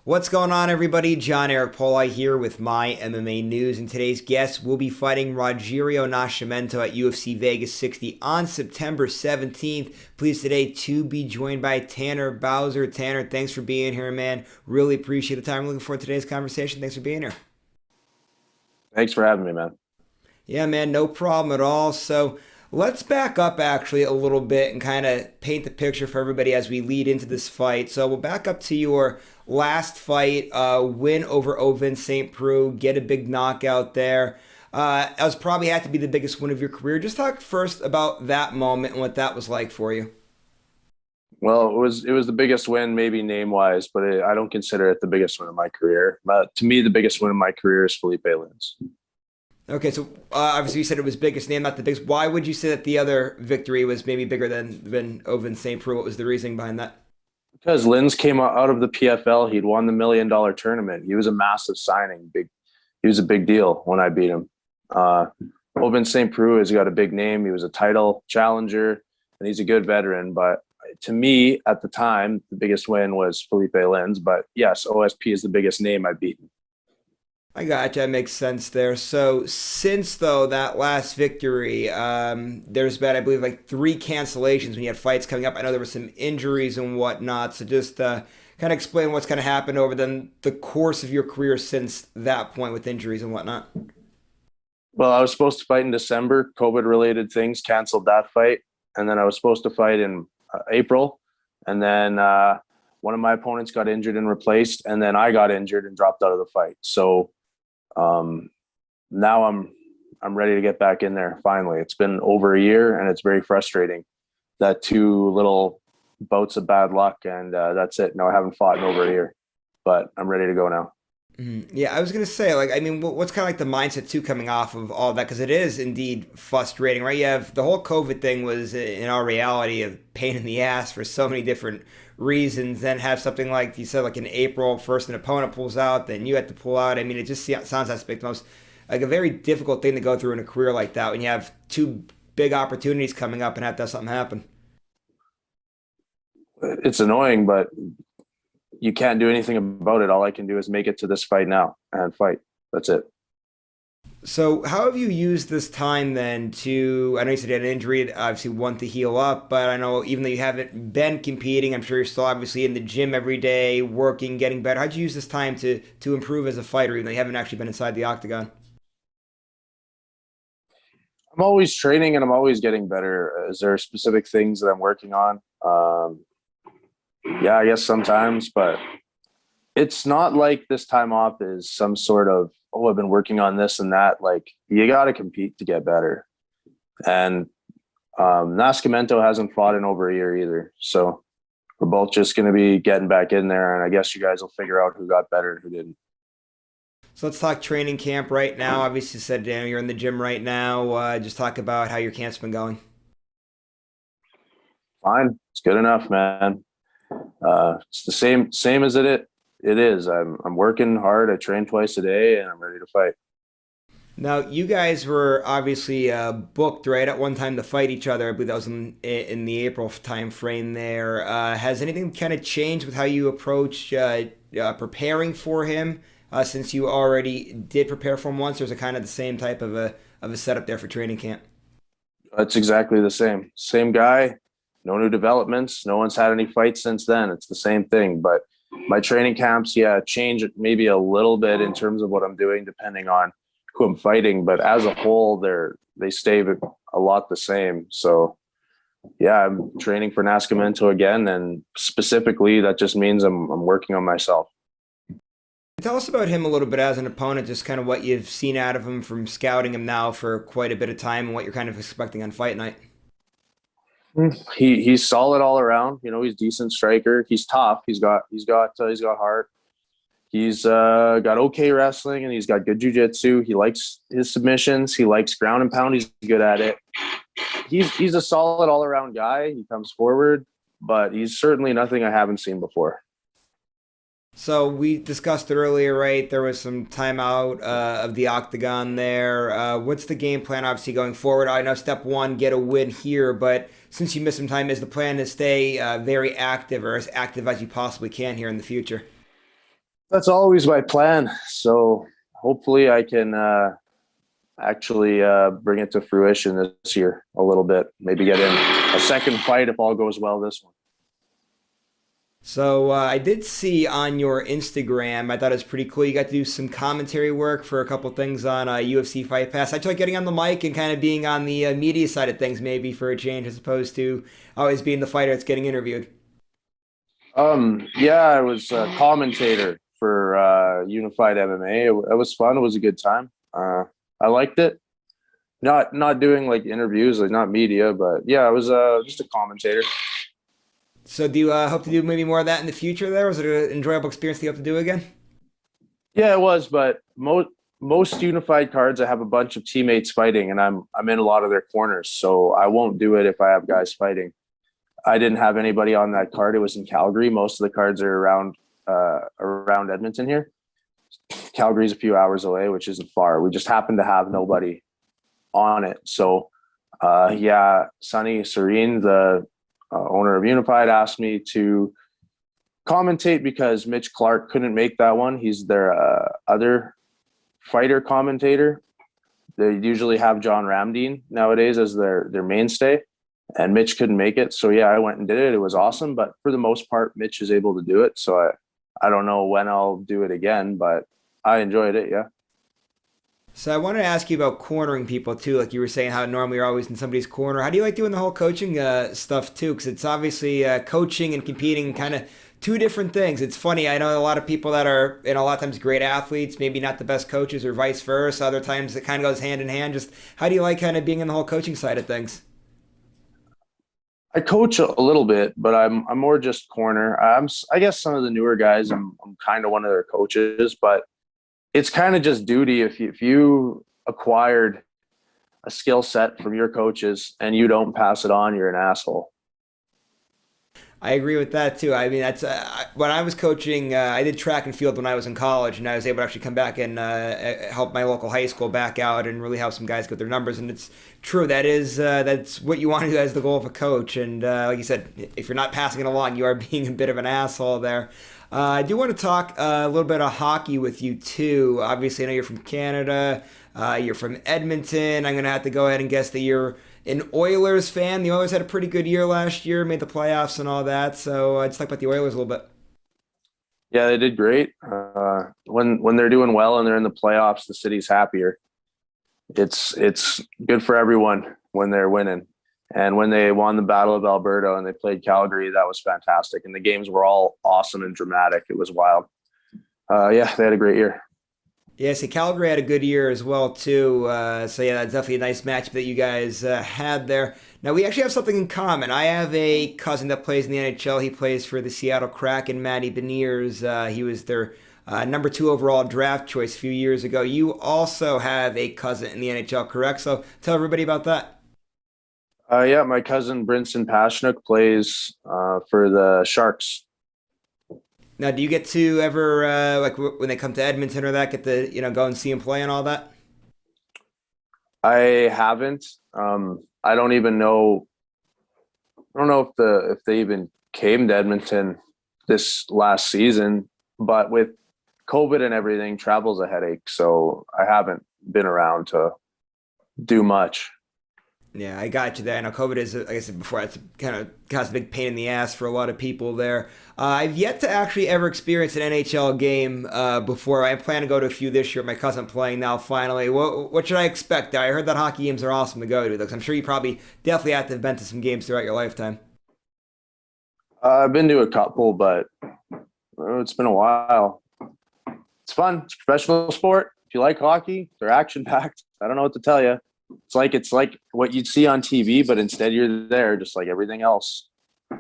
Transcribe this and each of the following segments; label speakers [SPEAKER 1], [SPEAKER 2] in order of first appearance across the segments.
[SPEAKER 1] What's going on, everybody? John Eric Poli here with My MMA News, and today's guest will be fighting Rodrigo Nascimentio at UFC Vegas 60 on September 17th. Pleased today to be joined by Tanner Boser. Tanner, thanks for being here, man. Really appreciate the time. Looking forward to today's conversation. Thanks for being here.
[SPEAKER 2] Thanks for having me, man.
[SPEAKER 1] Yeah, man, no problem at all. So let's back up actually a little bit and kind of paint the picture for everybody as we lead into this fight. So we'll back up to your last fight, win over Ovince St. Preux, get a big knockout there. That was probably had to be the biggest win of your career. Just talk first about that moment and what that was like for you.
[SPEAKER 2] Well, it was the biggest win, maybe name wise, but I don't consider it the biggest win of my career. But to me, the biggest win of my career is Felipe Lins.
[SPEAKER 1] Okay, so obviously you said it was biggest name, not the biggest. Why would you say that the other victory was maybe bigger than Ovince St. Preux? What was the reasoning behind that?
[SPEAKER 2] Because Lins came out of the PFL, he'd won the $1 million tournament. He was a massive signing. He was a big deal when I beat him. Ovince St. Preux has got a big name. He was a title challenger, and he's a good veteran. But to me, at the time, the biggest win was Felipe Lins. But yes, OSP is the biggest name I've beaten.
[SPEAKER 1] I gotcha. That makes sense there. So since though that last victory, there's been I believe like three cancellations when you had fights coming up. I know there were some injuries and whatnot. So just kind of explain what's kind of happened over the course of your career since that point with injuries and whatnot.
[SPEAKER 2] Well, I was supposed to fight in December. COVID-related things canceled that fight, and then I was supposed to fight in April, and then one of my opponents got injured and replaced, and then I got injured and dropped out of the fight. So now I'm ready to get back in there. Finally, it's been over a year, and it's very frustrating. That two little bouts of bad luck, and that's it. No, I haven't fought in over a year, but I'm ready to go now.
[SPEAKER 1] Mhm. Yeah, I was gonna say, like, I mean, what's kind of like the mindset too coming off of all that? Because it is indeed frustrating, right? You have the whole COVID thing was in our reality a pain in the ass for so many different reasons. Then have something like you said, like in April, first an opponent pulls out, then you have to pull out. I mean, it just sounds like the most like a very difficult thing to go through in a career like that when you have two big opportunities coming up and have to have something happen.
[SPEAKER 2] It's annoying, but you can't do anything about it. All I can do is make it to this fight now and fight. That's it.
[SPEAKER 1] So, how have you used this time then to? I know you said you had an injury, obviously want to heal up, but I know even though you haven't been competing, I'm sure you're still obviously in the gym every day, working, getting better. How'd you use this time to improve as a fighter, even though you haven't actually been inside the octagon?
[SPEAKER 2] I'm always training and I'm always getting better. Is there specific things that I'm working on? Yeah, I guess sometimes, but it's not like this time off is some sort of, oh, I've been working on this and that. Like, you got to compete to get better. And Nascimento hasn't fought in over a year either. So we're both just going to be getting back in there. And I guess you guys will figure out who got better and who didn't.
[SPEAKER 1] So let's talk training camp right now. Obviously, you said you're in the gym right now. Just talk about how your camp's been going.
[SPEAKER 2] Fine. It's good enough, man. It's the same as it is. I'm working hard. I train twice a day and I'm ready to fight.
[SPEAKER 1] Now, you guys were obviously booked right at one time to fight each other. I believe that was in the April time frame. There has anything kind of changed with how you approach preparing for him since you already did prepare for him once? Or is it kind of the same type of a setup there for training camp?
[SPEAKER 2] It's exactly the same. Same guy, no new developments. No one's had any fights since then. It's the same thing. But my training camps, yeah, change maybe a little bit in terms of what I'm doing, depending on who I'm fighting. But as a whole, they stay a lot the same. So yeah, I'm training for Nascimento again, and specifically, that just means I'm working on myself.
[SPEAKER 1] Tell us about him a little bit as an opponent, just kind of what you've seen out of him from scouting him now for quite a bit of time and what you're kind of expecting on fight night.
[SPEAKER 2] He's solid all around. You know, he's a decent striker. He's tough. He's got heart. He's got okay wrestling, and he's got good jiu-jitsu. He likes his submissions. He likes ground and pound. He's good at it. He's a solid all around guy. He comes forward, but he's certainly nothing I haven't seen before.
[SPEAKER 1] So we discussed it earlier, right? There was some timeout of the octagon there. What's the game plan, obviously, going forward? I know step one, get a win here, but since you missed some time, is the plan to stay very active or as active as you possibly can here in the future?
[SPEAKER 2] That's always my plan. So hopefully I can actually bring it to fruition this year a little bit. Maybe get in a second fight if all goes well this one.
[SPEAKER 1] So I did see on your Instagram, I thought it was pretty cool. You got to do some commentary work for a couple things on UFC Fight Pass. I like getting on the mic and kind of being on the media side of things, maybe for a change, as opposed to always being the fighter that's getting interviewed.
[SPEAKER 2] Yeah, I was a commentator for Unified MMA. It was fun. It was a good time. I liked it. Not doing like interviews, like not media, but yeah, I was just a commentator.
[SPEAKER 1] So do you hope to do maybe more of that in the future there? Was it an enjoyable experience that you hope to do again?
[SPEAKER 2] Yeah, it was, but most unified cards, I have a bunch of teammates fighting, and I'm in a lot of their corners, so I won't do it if I have guys fighting. I didn't have anybody on that card. It was in Calgary. Most of the cards are around Edmonton here. Calgary's a few hours away, which isn't far. We just happened to have nobody on it. So yeah, Sunny Serene, the owner of Unified, asked me to commentate because Mitch Clark couldn't make that one. He's their other fighter commentator. They usually have John Ramdeen nowadays as their mainstay, and Mitch couldn't make it. So yeah, I went and did it. It was awesome, but for the most part, Mitch is able to do it. So I don't know when I'll do it again, but I enjoyed it. Yeah.
[SPEAKER 1] So I wanted to ask you about cornering people too. Like you were saying, how normally you're always in somebody's corner. How do you like doing the whole coaching stuff too? Because it's obviously coaching and competing, kind of two different things. It's funny. I know a lot of people that are, a lot of times great athletes, maybe not the best coaches, or vice versa. Other times it kind of goes hand in hand. Just how do you like kind of being in the whole coaching side of things?
[SPEAKER 2] I coach a little bit, but I'm more just corner. I guess some of the newer guys, I'm kind of one of their coaches, but it's kind of just duty. If you acquired a skill set from your coaches and you don't pass it on, you're an asshole.
[SPEAKER 1] I agree with that too. I mean, that's when I was coaching. I did track and field when I was in college, and I was able to actually come back and help my local high school back out and really help some guys get their numbers. And it's true. That's what you want to do as the goal of a coach. And like you said, if you're not passing it along, you are being a bit of an asshole there. I do want to talk a little bit of hockey with you too. Obviously, I know you're from Canada. You're from Edmonton. I'm going to have to go ahead and guess that you're an Oilers fan. The Oilers had a pretty good year last year, made the playoffs and all that. So just talk about the Oilers a little bit.
[SPEAKER 2] Yeah, they did great. When they're doing well and they're in the playoffs, the city's happier. It's good for everyone when they're winning. And when they won the Battle of Alberta and they played Calgary, that was fantastic. And the games were all awesome and dramatic. It was wild. Yeah, they had a great year.
[SPEAKER 1] Yeah, see, Calgary had a good year as well too. So yeah, that's definitely a nice matchup that you guys had there. Now we actually have something in common. I have a cousin that plays in the NHL. He plays for the Seattle Kraken, Matty Beniers. He was their number two overall draft choice a few years ago. You also have a cousin in the NHL, correct? So tell everybody about that.
[SPEAKER 2] Yeah, my cousin Brinson Pashnuk plays for the Sharks.
[SPEAKER 1] Now, do you get to ever when they come to Edmonton or that get to go and see him play and all that?
[SPEAKER 2] I haven't. I don't even know. I don't know if they even came to Edmonton this last season, but with COVID and everything, travel's a headache. So I haven't been around to do much.
[SPEAKER 1] Yeah, I got you there. I know COVID is, like I said before, it's kind of caused a big pain in the ass for a lot of people there. I've yet to actually ever experience an NHL game before. I plan to go to a few this year. My cousin playing now finally. What should I expect? I heard that hockey games are awesome to go to. Because I'm sure you probably definitely have to have been to some games throughout your lifetime.
[SPEAKER 2] I've been to a couple, but it's been a while. It's fun. It's a professional sport. If you like hockey, they're action packed. I don't know what to tell you. It's like what you'd see on TV, but instead you're there, just like everything else.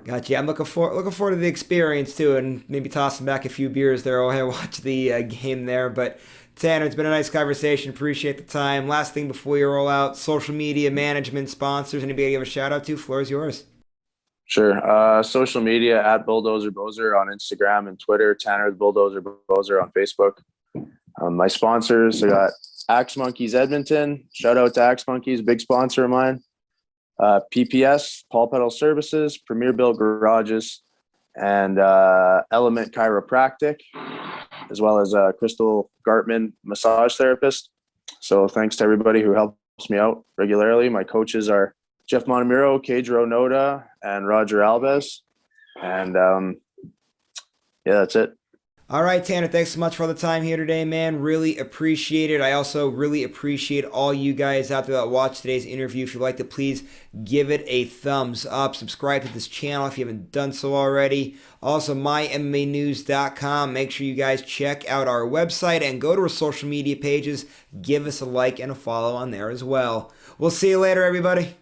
[SPEAKER 1] Gotcha. I'm looking forward to the experience too, and maybe tossing back a few beers there while I watch the game there. But Tanner, it's been a nice conversation. Appreciate the time. Last thing before you roll out: social media management, sponsors. Anybody give a shout out to? Floor is yours.
[SPEAKER 2] Sure. Social media at Bulldozer Boser on Instagram and Twitter. Tanner the Bulldozer Boser on Facebook. My sponsors, I got Axe Monkeys Edmonton. Shout out to Axe Monkeys, big sponsor of mine. PPS, Paul Pedal Services, Premier Built Garages, and Element Chiropractic, as well as Crystal Gartman, massage therapist. So thanks to everybody who helps me out regularly. My coaches are Jeff Montemuro, Kedro Noda, and Roger Alves. And yeah, that's it.
[SPEAKER 1] All right, Tanner, thanks so much for all the time here today, man. Really appreciate it. I also really appreciate all you guys out there that watch today's interview. If you'd like to, please give it a thumbs up. Subscribe to this channel if you haven't done so already. Also, MyMMANews.com. Make sure you guys check out our website and go to our social media pages. Give us a like and a follow on there as well. We'll see you later, everybody.